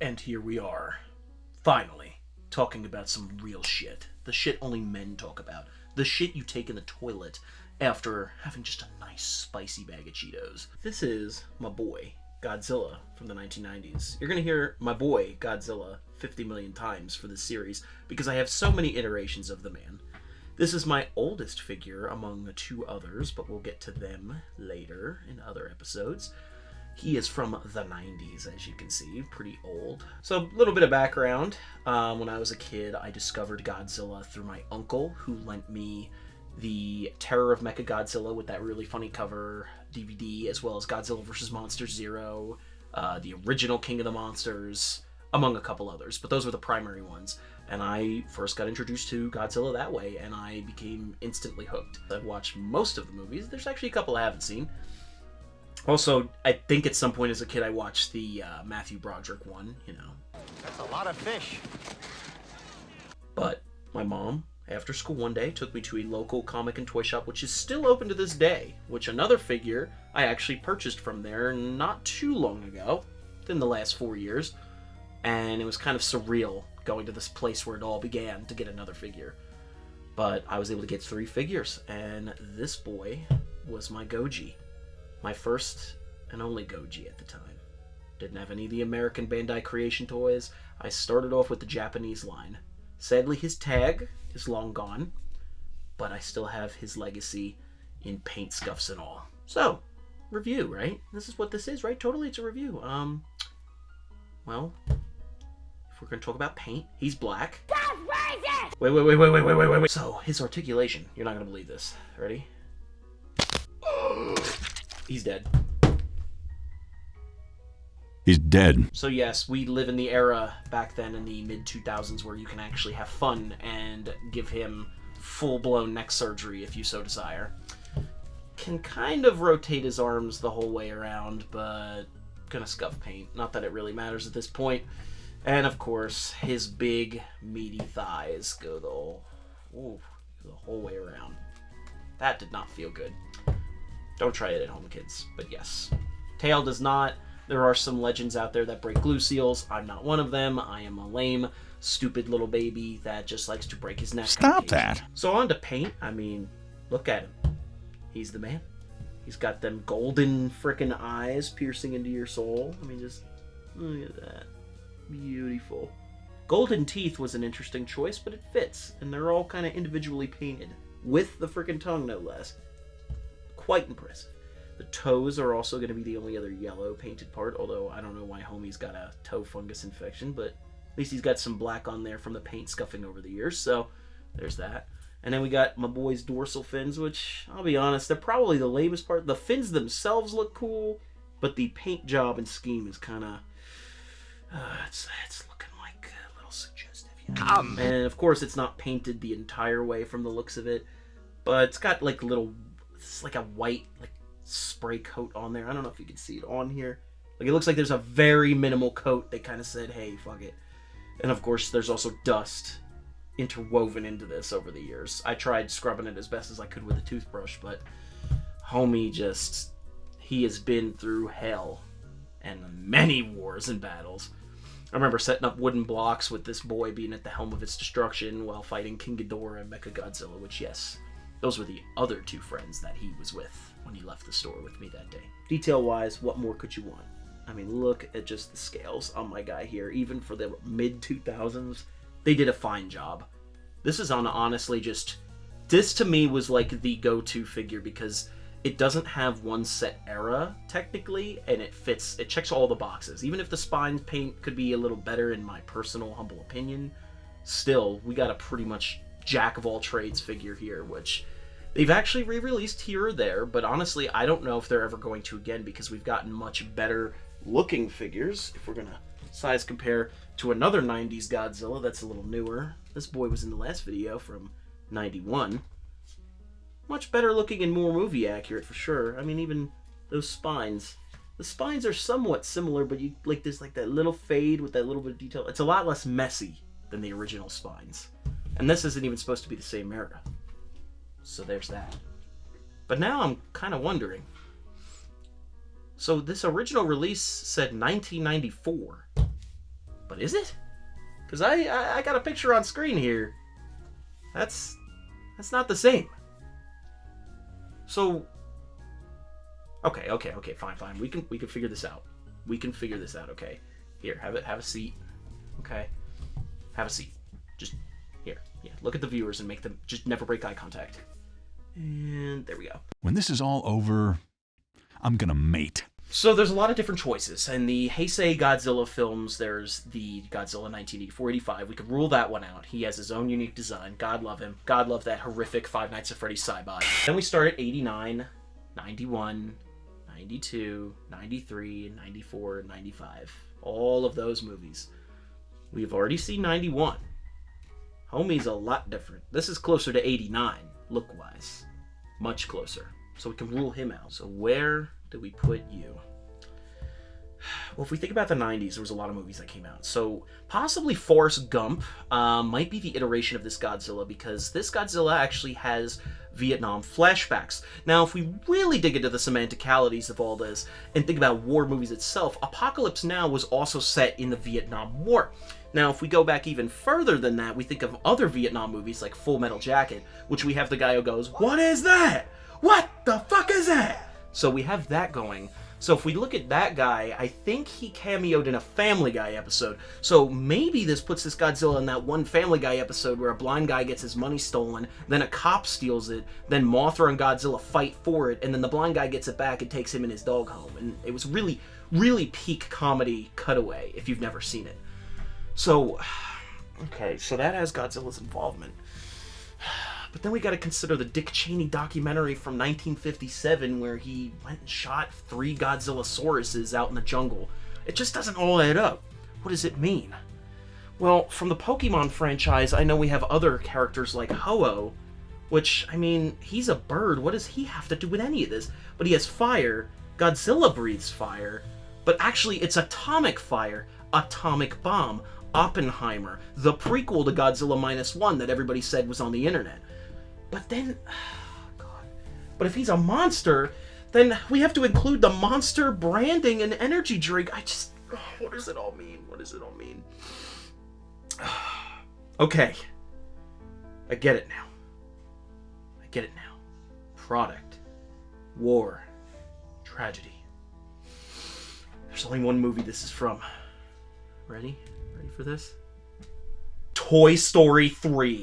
And here we are, finally, talking about some real shit. The shit only men talk about. The shit you take in the toilet after having just a nice spicy bag of Cheetos. This is my boy, Godzilla, from the 1990s. You're gonna hear my boy, Godzilla, 50 million times for this series, because I have so many iterations of the man. This is my oldest figure among two others, but we'll get to them later in other episodes. He is from the 90s, as you can see, pretty old. So a little bit of background. When I was a kid, I discovered Godzilla through my uncle, who lent me the Terror of Mechagodzilla with that really funny cover DVD, as well as Godzilla vs. Monsters Zero, the original King of the Monsters, among a couple others. But those were the primary ones. And I first got introduced to Godzilla that way, and I became instantly hooked. I've watched most of the movies. There's actually a couple I haven't seen. Also, I think at some point as a kid I watched the Matthew Broderick one, you know. That's a lot of fish. But my mom, after school one day, took me to a local comic and toy shop, which is still open to this day, which another figure I actually purchased from there not too long ago, within the last 4 years, and it was kind of surreal going to this place where it all began to get another figure. But I was able to get 3 figures, and this boy was my Goji. My first and only Goji at the time. Didn't have any of the American Bandai creation toys. I started off with the Japanese line. Sadly, his tag is long gone, but I still have his legacy in paint scuffs and all. So, review, right? This is what this is, right? Totally, it's a review. Well, if we're gonna talk about paint, he's black. That's racist! Wait. So, his articulation, you're not gonna believe this. Ready? He's dead. He's dead. So yes, we live in the era back then in the mid-2000s where you can actually have fun and give him full-blown neck surgery if you so desire. Can kind of rotate his arms the whole way around, but gonna scuff paint. Not that it really matters at this point. And of course, his big, meaty thighs go the whole way around. That did not feel good. Don't try it at home, kids, but yes. Tail does not. There are some legends out there that break glue seals. I'm not one of them. I am a lame, stupid little baby that just likes to break his neck. Stop that. So on to paint. I mean, look at him. He's the man. He's got them golden frickin' eyes piercing into your soul. I mean, just look at that. Beautiful. Golden teeth was an interesting choice, but it fits. And they're all kind of individually painted. With the frickin' tongue, no less. Quite impressive. The toes are also going to be the only other yellow painted part, although I don't know why homie's got a toe fungus infection, but at least he's got some black on there from the paint scuffing over the years, so there's that. And then we got my boy's dorsal fins, which, I'll be honest, they're probably the lamest part. The fins themselves look cool, but the paint job and scheme is kind of... it's looking like a little suggestive, you know? And of course, it's not painted the entire way from the looks of it, but it's got like little... It's like a white like spray coat on there. I don't know if you can see it on here. Like it looks like there's a very minimal coat. They kind of said, hey, fuck it. And of course, there's also dust interwoven into this over the years. I tried scrubbing it as best as I could with a toothbrush, but homie just... He has been through hell and many wars and battles. I remember setting up wooden blocks with this boy being at the helm of its destruction while fighting King Ghidorah and Mechagodzilla, which, yes... Those were the other 2 friends that he was with when he left the store with me that day. Detail-wise, what more could you want? I mean, look at just the scales on my guy here. Even for the mid-2000s, they did a fine job. This is honestly just... This, to me, was like the go-to figure because it doesn't have one set era, technically, and it fits... It checks all the boxes. Even if the spine paint could be a little better, in my personal, humble opinion, still, we got a pretty much... jack-of-all-trades figure here, which they've actually re-released here or there, but honestly, I don't know if they're ever going to again because we've gotten much better looking figures. If we're gonna size compare to another 90s Godzilla that's a little newer, this boy was in the last video from 91. Much better looking and more movie accurate for sure. I mean, even those spines. The spines are somewhat similar, but you like there's like that little fade with that little bit of detail. It's a lot less messy than the original spines. And this isn't even supposed to be the same era. So there's that. But now I'm kind of wondering. So this original release said 1994. But is it? Because I got a picture on screen here. That's not the same. So, okay, fine. We can figure this out. Okay. Here, have a seat. Okay, have a seat. Just here. Yeah, look at the viewers and make them just never break eye contact. And there we go. When this is all over, I'm gonna mate. So there's a lot of different choices. In the Heisei Godzilla films, there's the Godzilla 1984-85. We could rule that one out. He has his own unique design. God love him. God love that horrific Five Nights at Freddy's Sci-Bot. Then we start at 89, 91, 92, 93, 94, 95. All of those movies. We've already seen 91. Homie's a lot different. This is closer to 89, look-wise. Much closer. So we can rule him out. So where do we put you? Well, if we think about the 90s, there was a lot of movies that came out. So possibly Forrest Gump might be the iteration of this Godzilla, because this Godzilla actually has Vietnam flashbacks. Now, if we really dig into the semanticalities of all this and think about war movies itself, Apocalypse Now was also set in the Vietnam War. Now, if we go back even further than that, we think of other Vietnam movies like Full Metal Jacket, which we have the guy who goes, "What is that? What the fuck is that?" So we have that going. So if we look at that guy, I think he cameoed in a Family Guy episode. So maybe this puts this Godzilla in that one Family Guy episode where a blind guy gets his money stolen, then a cop steals it, then Mothra and Godzilla fight for it, and then the blind guy gets it back and takes him and his dog home. And it was really, really peak comedy cutaway if you've never seen it. So, okay, so that has Godzilla's involvement. But then we got to consider the Dick Cheney documentary from 1957 where he went and shot 3 Godzillosauruses out in the jungle. It just doesn't all add up. What does it mean? Well, from the Pokemon franchise, I know we have other characters like Ho-Oh, which, I mean, he's a bird. What does he have to do with any of this? But he has fire. Godzilla breathes fire. But actually, it's atomic fire. Atomic bomb. Oppenheimer. The prequel to Godzilla -1 that everybody said was on the internet. But then, God. But if he's a monster, then we have to include the monster branding and energy drink. What does it all mean? What does it all mean? Okay. I get it now. Product. War. Tragedy. There's only one movie this is from. Ready? Ready for this? Toy Story 3.